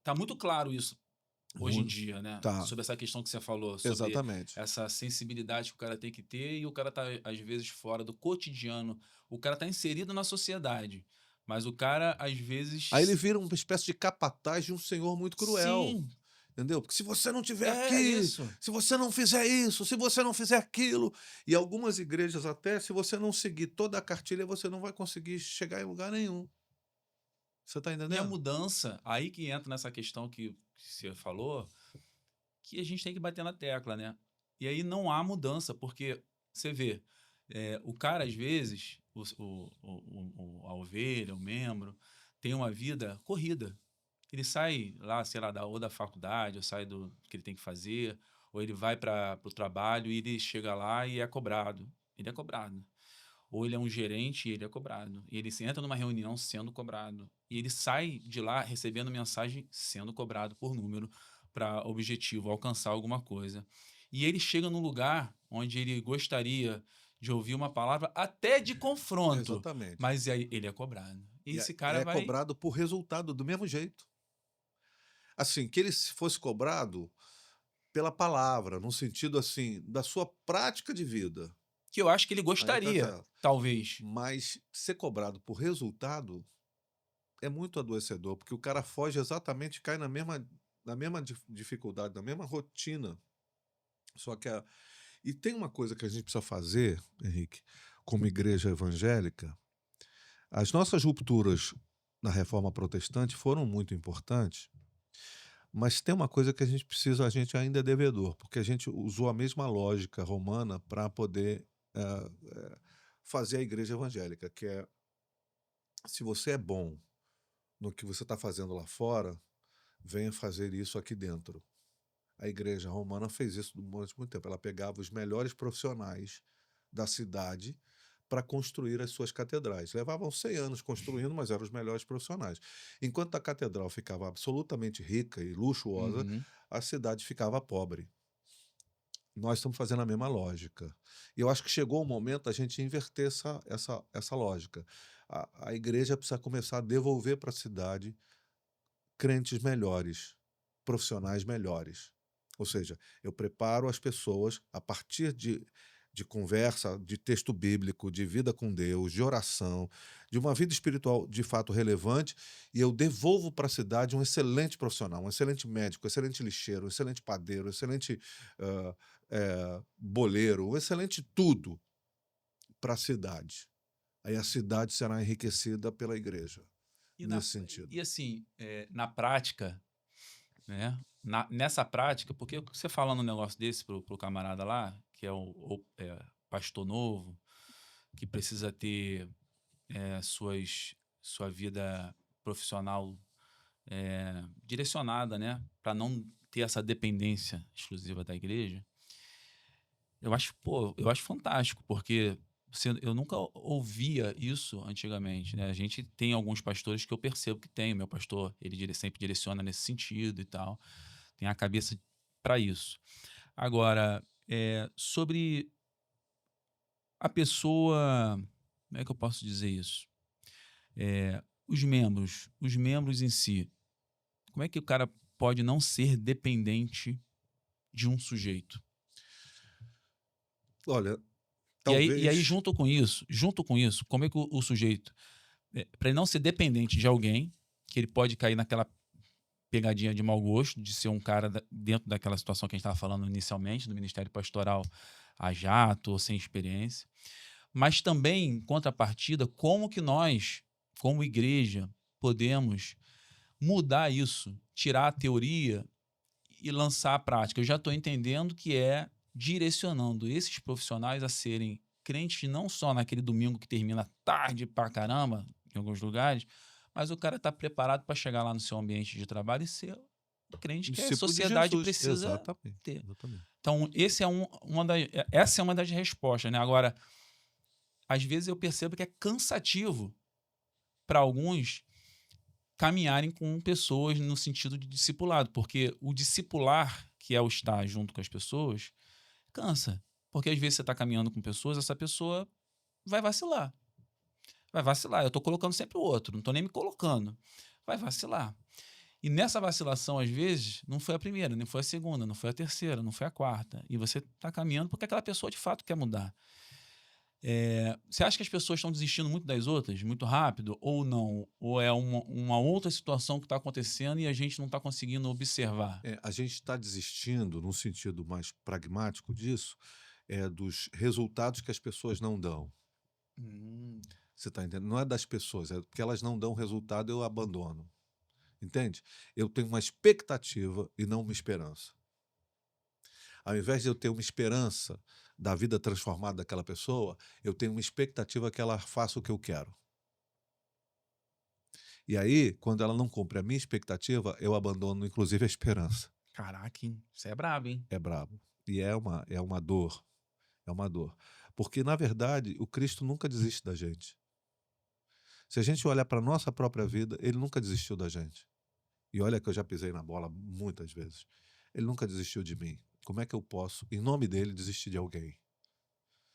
tá muito claro isso hoje em Mu- dia, né? Tá, Sobre essa questão que você falou, sobre exatamente. essa sensibilidade que o cara tem que ter e o cara tá, às vezes, fora do cotidiano. O cara tá inserido na sociedade, mas o cara, às Aí ele vezes. vira uma espécie de capataz de um senhor muito cruel, Sim, entendeu? Porque se você não tiver é aqui, isso. se você não fizer isso, se você não fizer aquilo, e algumas igrejas até, se você não seguir toda a cartilha, você não vai conseguir chegar em lugar nenhum. Você está E a entendendo? mudança, aí que entra nessa questão que você falou, que a gente tem que bater na tecla, né? E aí não há mudança, porque você vê, o cara, às vezes, a ovelha, o membro, tem uma vida corrida. Ele sai lá, sei lá, ou da faculdade, ou sai do que ele tem que fazer, ou ele vai para o trabalho e ele chega lá e é cobrado. Ele é cobrado. Ou ele é um gerente e ele é cobrado. E ele se entra numa reunião sendo cobrado. E ele sai de lá recebendo mensagem sendo cobrado por número para objetivo, alcançar alguma coisa. E ele chega num lugar onde ele gostaria de ouvir uma palavra até de confronto, Exatamente. mas aí ele é cobrado. E E esse cara é vai. cobrado por resultado do mesmo jeito. Assim, que ele se fosse cobrado pela palavra, no sentido assim, da sua prática de vida. Que eu acho que ele Aí tá gostaria, certo. talvez. Mas ser cobrado por resultado é muito adoecedor, porque o cara foge exatamente, cai na mesma dificuldade, na mesma rotina. Só que e tem uma coisa que a gente precisa fazer, Henrique, como igreja evangélica. As nossas rupturas na reforma protestante foram muito importantes, mas tem uma coisa que a gente ainda é devedor, porque a gente usou a mesma lógica romana para poder fazer a igreja evangélica, que é, se você é bom no que você está fazendo lá fora, venha fazer isso aqui dentro. A igreja romana fez isso durante muito tempo. Ela pegava os melhores profissionais da cidade para construir as suas catedrais. Levavam 100 anos construindo, mas eram os melhores profissionais. Enquanto a catedral ficava absolutamente rica e luxuosa, Uhum. a cidade ficava pobre. Nós estamos fazendo a mesma lógica. E eu acho que chegou o momento da gente inverter essa lógica. A igreja precisa começar a devolver para a cidade crentes melhores, profissionais melhores. Ou seja, eu preparo as pessoas a partir de conversa, de texto bíblico, de vida com Deus, de oração, de uma vida espiritual de fato relevante, e eu devolvo para a cidade um excelente profissional, um excelente médico, um excelente lixeiro, um excelente padeiro, um excelente boleiro, um excelente tudo para a cidade. Aí a cidade será enriquecida pela igreja, E, nesse sentido. e assim, na prática, né? Nessa prática, porque você falando um negócio desse pro camarada lá, que é pastor novo, que precisa ter sua vida profissional direcionada, né? Para não ter essa dependência exclusiva da igreja, eu acho, pô, eu acho fantástico, porque eu nunca ouvia isso antigamente, né? A gente tem alguns pastores que eu percebo que tem. O meu pastor, sempre direciona nesse sentido e tal. Tem a cabeça para isso. Agora, sobre a pessoa, como é que eu posso dizer isso? Os membros em si, como é que o cara pode não ser dependente de um sujeito? Olha, E aí talvez. junto com isso, como é que o sujeito, para ele não ser dependente de alguém, que ele pode cair naquela pegadinha de mau gosto, de ser um cara dentro daquela situação que a gente estava falando inicialmente, do ministério pastoral a jato ou sem experiência, mas também, em contrapartida, como que nós, como igreja, podemos mudar isso, tirar a teoria e lançar a prática. Eu já estou entendendo que é direcionando esses profissionais a serem crentes não só naquele domingo que termina tarde pra caramba, em alguns lugares, mas o cara está preparado para chegar lá no seu ambiente de trabalho e ser o crente que a Discípulo de sociedade Jesus, precisa exatamente, ter. exatamente. Então, essa é uma das respostas, né? Agora, às vezes eu percebo que é cansativo para alguns caminharem com pessoas no sentido de discipulado, porque o discipular, que é o estar junto com as pessoas, cansa. Porque às vezes você está caminhando com pessoas, essa pessoa vai vacilar. Vai vacilar. Eu estou colocando sempre o outro, não estou nem me colocando. Vai vacilar. E nessa vacilação, às vezes, não foi a primeira, nem foi a segunda, não foi a terceira, não foi a quarta. E você está caminhando porque aquela pessoa de fato quer mudar. Você acha que as pessoas estão desistindo muito das outras, muito rápido, ou não? Ou é uma outra situação que está acontecendo e a gente não está conseguindo observar? A gente está desistindo, num sentido mais pragmático disso, dos resultados que as pessoas não dão. Hum, Você está entendendo? Não é das pessoas, é porque elas não dão resultado, eu abandono. Entende? Eu tenho uma expectativa e não uma esperança. Ao invés de eu ter uma esperança da vida transformada daquela pessoa, eu tenho uma expectativa que ela faça o que eu quero. E aí, quando ela não cumpre a minha expectativa, eu abandono, inclusive, a esperança. caraca, hein? Você é brabo, hein? É brabo. E é uma dor. É uma dor. Porque, na verdade, o Cristo nunca desiste da gente. Se a gente olhar para a nossa própria vida, ele nunca desistiu da gente. E olha que eu já pisei na bola muitas vezes. Ele nunca desistiu de mim. Como é que eu posso, em nome dele, desistir de alguém?